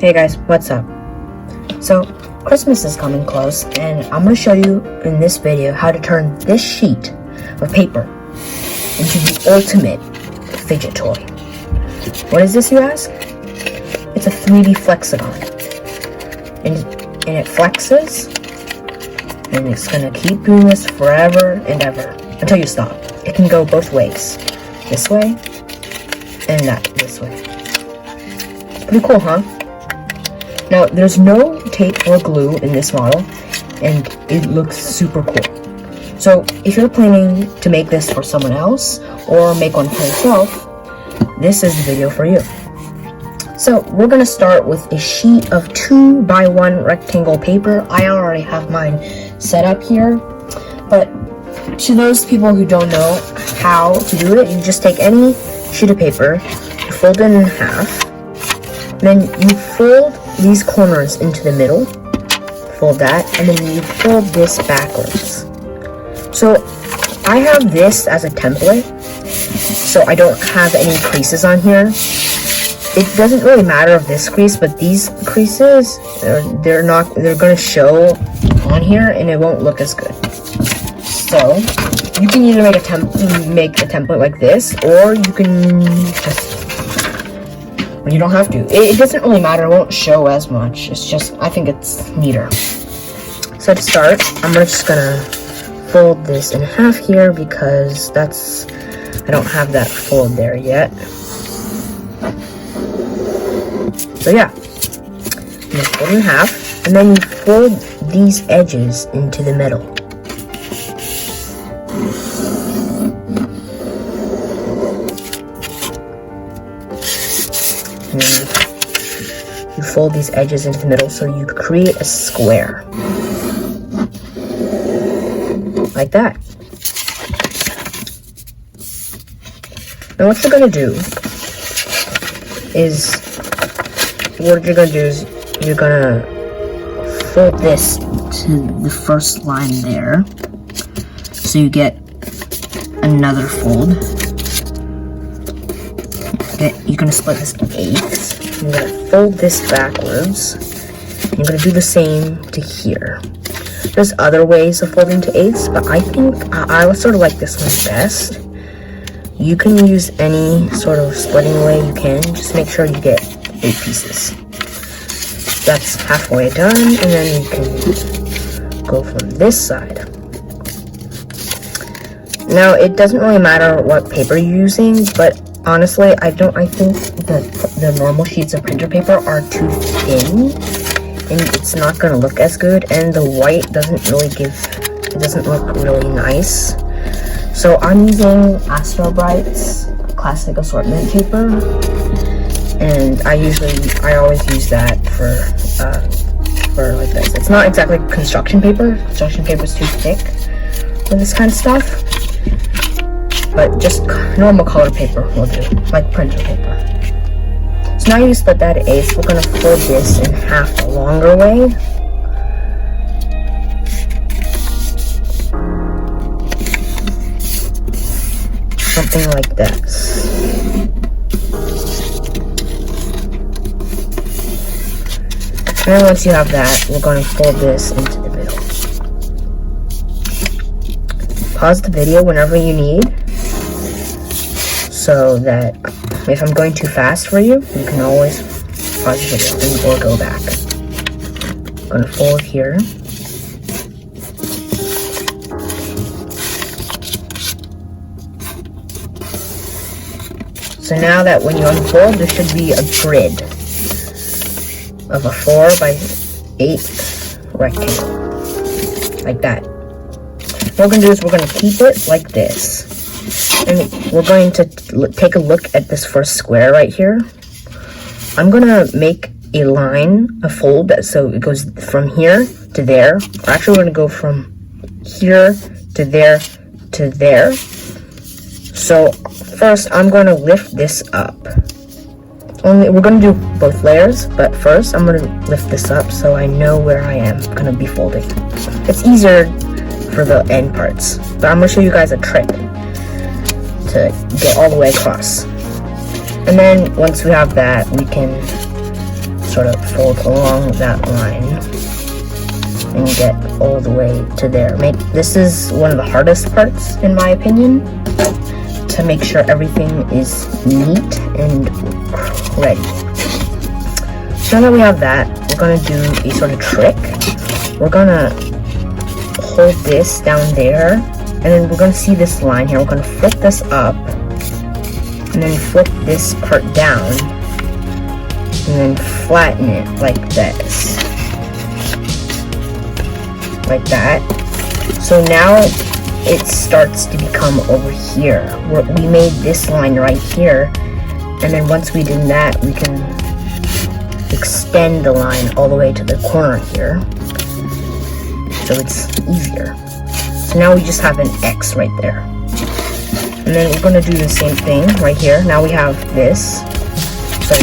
Hey guys, what's up? So, Christmas is coming close, and I'm going to show you in this video how to turn this sheet of paper into the ultimate fidget toy. What is this, you ask? It's a 3D Flexahedron. And it flexes, and it's going to keep doing this forever and ever until you stop. It can go both ways. This way, and this way. Pretty cool, huh? Now, there's no tape or glue in this model, and it looks super cool. So, if you're planning to make this for someone else, or make one for yourself, this is the video for you. So, we're going to start with a sheet of 2x1 rectangle paper. I already have mine set up here, but to those people who don't know how to do it, you just take any sheet of paper, you fold it in half, then you fold these corners into the middle, fold that, and then you fold this backwards. So I have this as a template, so I don't have any creases on here. It doesn't really matter if this crease, but these creases, they're gonna show on here and it won't look as good. So you can either make a template like this, or you can just, you don't have to. It doesn't really matter, it won't show as much. It's just, I think it's neater. So to start, I'm just gonna fold this in half here because I don't have that fold there yet. So yeah, I'm gonna fold it in half, and then you fold these edges into the middle. And you fold these edges into the middle so you create a square. Like that. Now what you're going to do is, you're going to fold this to the first line there. So you get another fold. You're going to split this in eighths. You're going to fold this backwards. You're going to do the same to here. There's other ways of folding to eighths, but I think I sort of like this one best. You can use any sort of splitting way you can. Just make sure you get 8 pieces. That's halfway done, and then you can go from this side. Now, it doesn't really matter what paper you're using, but honestly, I think the normal sheets of printer paper are too thin, and it's not going to look as good, and the white doesn't look really nice. So I'm using Astro Bright's classic assortment paper, and I always use that for like this. It's not exactly construction paper. Construction paper is too thick for this kind of stuff. But just normal color paper will do, like printer paper. So now you split that at eighths. We're going to fold this in half the longer way. Something like this. And then once you have that, we're going to fold this into the middle. Pause the video whenever you need, so that if I'm going too fast for you, you can always pause the video or go back. I'm going to fold here. So now that when you unfold, there should be a grid of a 4x8 rectangle. Like that. What we're going to do is we're going to keep it like this. And we're going to take a look at this first square right here. I'm going to make a line, a fold, so it goes from here to there. Or actually, we're going to go from here to there to there. So first, I'm going to lift this up. We're going to do both layers, but first, I'm going to lift this up so I know where I am going to be folding. It's easier for the end parts, but I'm going to show you guys a trick to get all the way across. And then once we have that, we can sort of fold along that line and get all the way to there. This is one of the hardest parts, in my opinion, to make sure everything is neat and ready. So now that we have that, we're going to do a sort of trick. We're going to hold this down there, and then we're going to see this line here. We're going to flip this up, and then flip this part down, and then flatten it like this. Like that. So now it starts to become over here. We made this line right here, and then once we did that, we can extend the line all the way to the corner here, so it's easier. So now we just have an X right there, and then we're going to do the same thing right here. Now we have this. So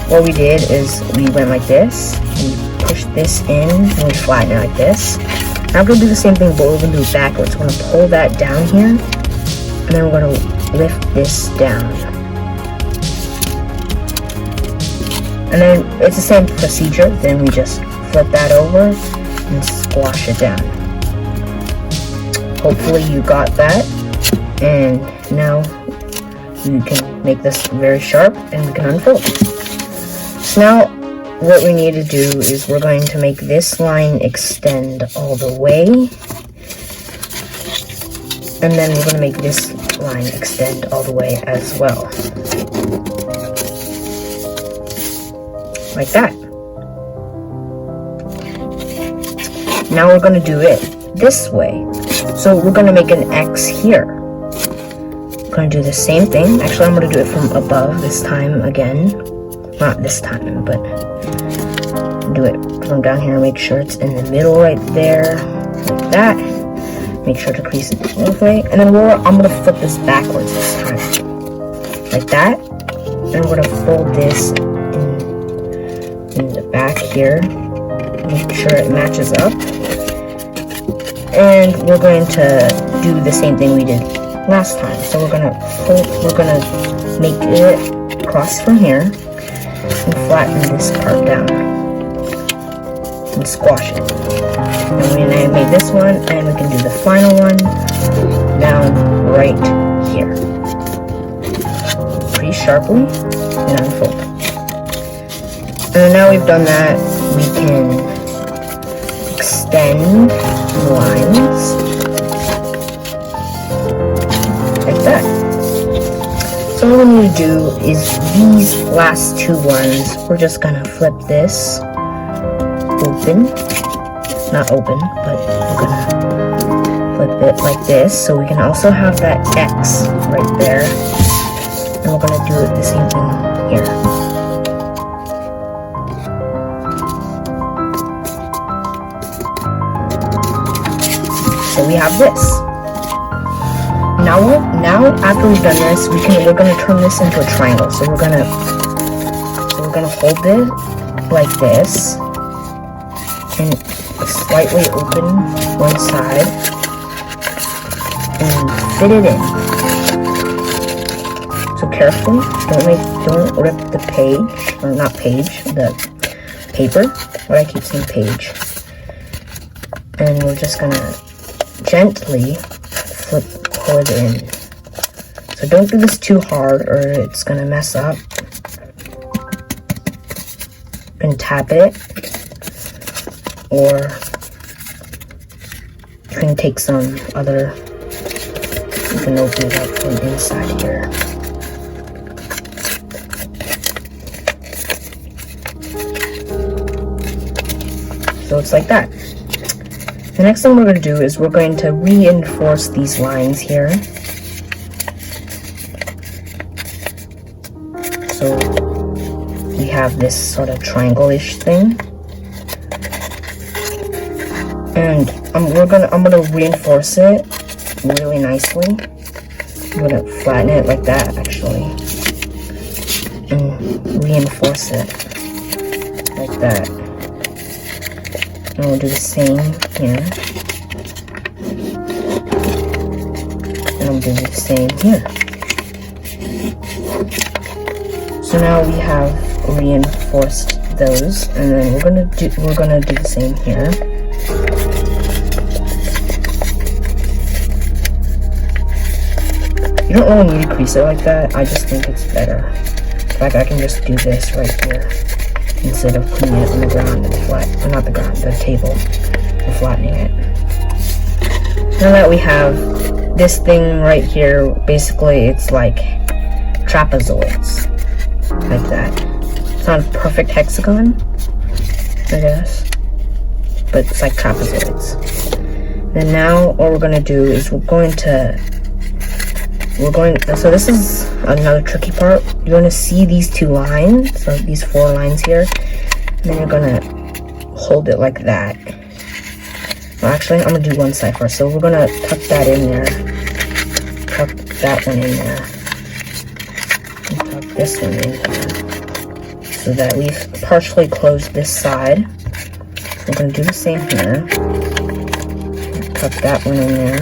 what we did is we went like this, we pushed this in, and we flatten it like this. Now we're going to do the same thing, but we're going to do it backwards. We're going to pull that down here, and then we're going to lift this down. And then it's the same procedure. Then we just flip that over and squash it down. Hopefully you got that. And now you can make this very sharp and we can unfold. So now what we need to do is we're going to make this line extend all the way. And then we're going to make this line extend all the way as well. Like that. Now we're going to do it this way. So we're going to make an X here. We're going to do the same thing. Actually, I'm going to do it from above this time again. Not this time, but do it from down here. Make sure it's in the middle right there. Like that. Make sure to crease it all the way. And then I'm going to flip this backwards this time. Like that. And we're going to fold this in the back here, make sure it matches up, and we're going to do the same thing we did last time. So we're gonna make it cross from here and flatten this part down and squash it. And we made this one, and we can do the final one down right here, pretty sharply, and unfold. And now we've done that, we can extend the lines like that. So what we need to do is these last two ones, we're just gonna flip this open, not open, but we're gonna flip it like this, so we can also have that X right there, and we're gonna do it the same thing here. So we have this. Now after we've done this, we're gonna turn this into a triangle. So we're gonna hold it like this and slightly open one side and fit it in. So carefully, don't rip the page, or not page, the paper. Why I keep saying page. And we're just gonna gently pull it in. So don't do this too hard or it's gonna mess up. You can tap it, or you can take some other, you can open it up from inside here. So it's like that. The next thing we're going to do is we're going to reinforce these lines here. So we have this sort of triangle-ish thing. And I'm gonna reinforce it really nicely. I'm gonna flatten it like that actually. And reinforce it like that. And we'll do the same here. And we'll do the same here. So now we have reinforced those, and then we're gonna do the same here. You don't really need to crease it like that. I just think it's better. Like I can just do this right here instead of putting it on the ground and flat, or not the ground, the table, and flattening it. Now that we have this thing right here, basically it's like trapezoids, like that. It's not a perfect hexagon, I guess, but it's like trapezoids. And now what we're gonna do is so this is another tricky part. You're gonna see these two lines, so these 4 lines here, and then you're gonna hold it like that. Well, actually, I'm gonna do one side first. So we're gonna tuck that in there, tuck that one in there, and tuck this one in here, so that we've partially closed this side. We're gonna do the same here. Tuck that one in there,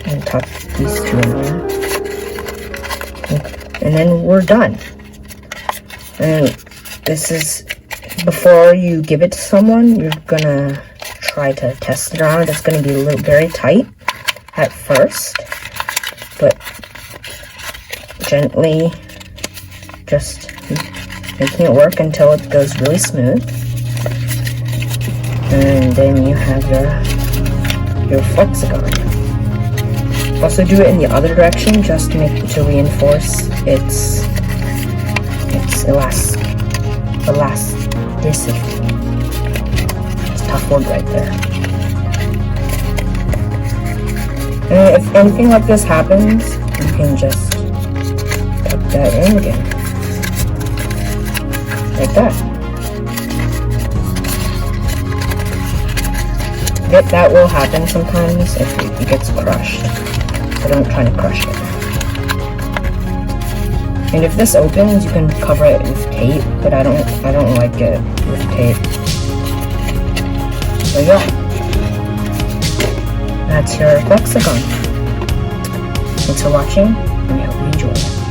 and tuck these 2 in there, and then we're done. And this is, before you give it to someone, you're gonna try to test it around. It's gonna be very tight at first, but gently just making it work until it goes really smooth. And then you have your Flexagon. Also do it in the other direction just to reinforce its elasticity. It's a tough word right there. And if anything like this happens, you can just tuck that in again, like that. That will happen sometimes if it gets crushed. So don't try to crush it. And if this opens, you can cover it with tape, but I don't like it with tape. There you go. That's your Flexagon. Thanks for watching, and I hope you enjoy.